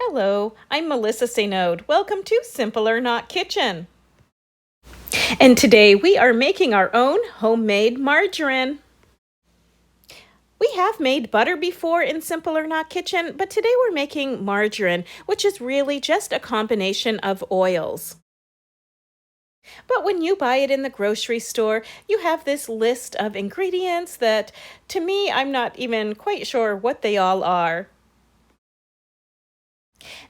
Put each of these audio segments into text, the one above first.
Hello, I'm Melissa Saynode. Welcome to Simple or Not Kitchen. And today we are making our own homemade margarine. We have made butter before in Simple or Not Kitchen, but today we're making margarine, which is really just a combination of oils. But when you buy it in the grocery store, you have this list of ingredients that, to me, I'm not even quite sure what they all are.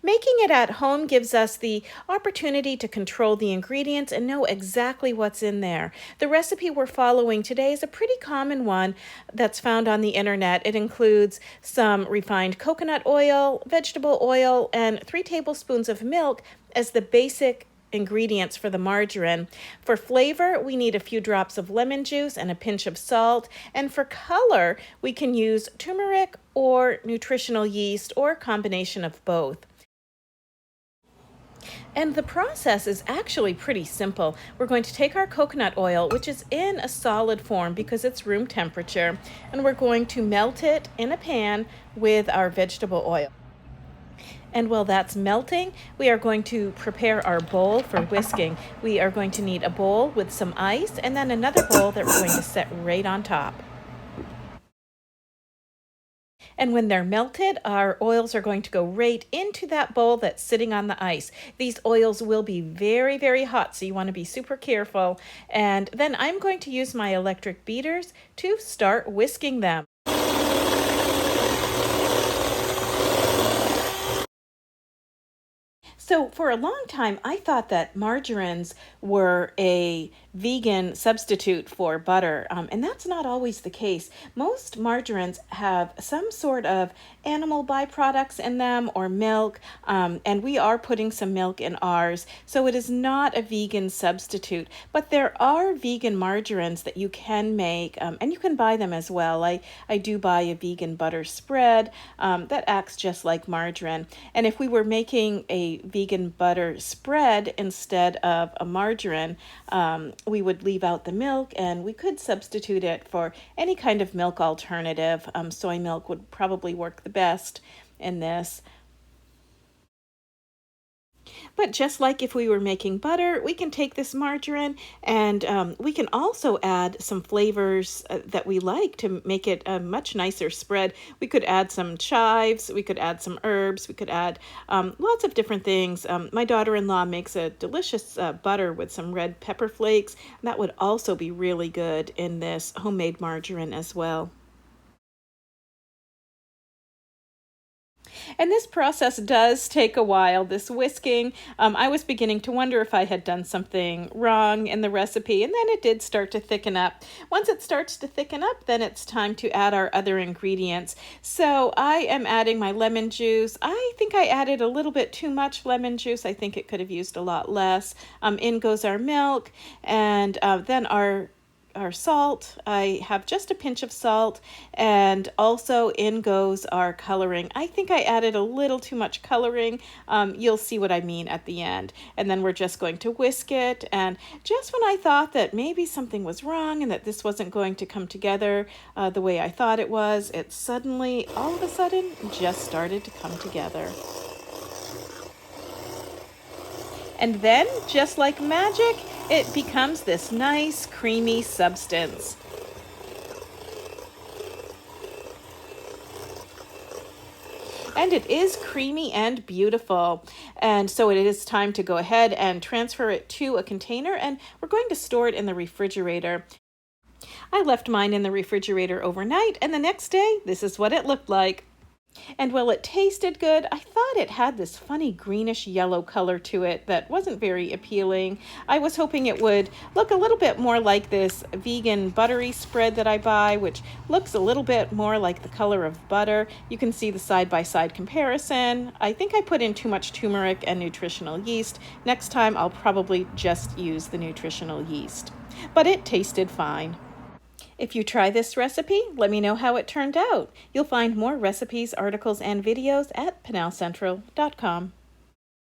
Making it at home gives us the opportunity to control the ingredients and know exactly what's in there. The recipe we're following today is a pretty common one that's found on the internet. It includes some refined coconut oil, vegetable oil, and 3 tablespoons of milk as the basic ingredients for the margarine. For flavor, we need a few drops of lemon juice and a pinch of salt. And for color, we can use turmeric or nutritional yeast or a combination of both. And the process is actually pretty simple. We're going to take our coconut oil, which is in a solid form because it's room temperature, and we're going to melt it in a pan with our vegetable oil. And while that's melting, we are going to prepare our bowl for whisking. We are going to need a bowl with some ice and then another bowl that we're going to set right on top. And when they're melted, our oils are going to go right into that bowl that's sitting on the ice. These oils will be very, very hot, so you want to be super careful. And then I'm going to use my electric beaters to start whisking them. So for a long time, I thought that margarines were a vegan substitute for butter, and that's not always the case. Most margarines have some sort of animal byproducts in them or milk, and we are putting some milk in ours, so it is not a vegan substitute. But there are vegan margarines that you can make, and you can buy them as well. I do buy a vegan butter spread that acts just like margarine. And if we were making a vegan butter spread instead of a margarine, we would leave out the milk and we could substitute it for any kind of milk alternative. Soy milk would probably work the best in this. But just like if we were making butter, we can take this margarine and we can also add some flavors that we like to make it a much nicer spread. We could add some chives, we could add some herbs, we could add lots of different things. My daughter-in-law makes a delicious butter with some red pepper flakes. That would also be really good in this homemade margarine as well. And this process does take a while, this whisking. I was beginning to wonder if I had done something wrong in the recipe, and then it did start to thicken up. Once it starts to thicken up, then it's time to add our other ingredients. So I am adding my lemon juice. I think I added a little bit too much lemon juice. I think it could have used a lot less. In goes our milk, and then our salt. I have just a pinch of salt, and also in goes our coloring. I think I added a little too much coloring. You'll see what I mean at the end. And then we're just going to whisk it, and just when I thought that maybe something was wrong and that this wasn't going to come together the way I thought it was, it suddenly, all of a sudden, just started to come together. And then, just like magic, it becomes this nice, creamy substance. And it is creamy and beautiful. And so it is time to go ahead and transfer it to a container, and we're going to store it in the refrigerator. I left mine in the refrigerator overnight, and the next day, this is what it looked like. And while it tasted good, I thought it had this funny greenish yellow color to it that wasn't very appealing. I was hoping it would look a little bit more like this vegan buttery spread that I buy, which looks a little bit more like the color of butter. You can see the side-by-side comparison. I think I put in too much turmeric and nutritional yeast. Next time, I'll probably just use the nutritional yeast. But it tasted fine. If you try this recipe, let me know how it turned out. You'll find more recipes, articles, and videos at PenalCentral.com.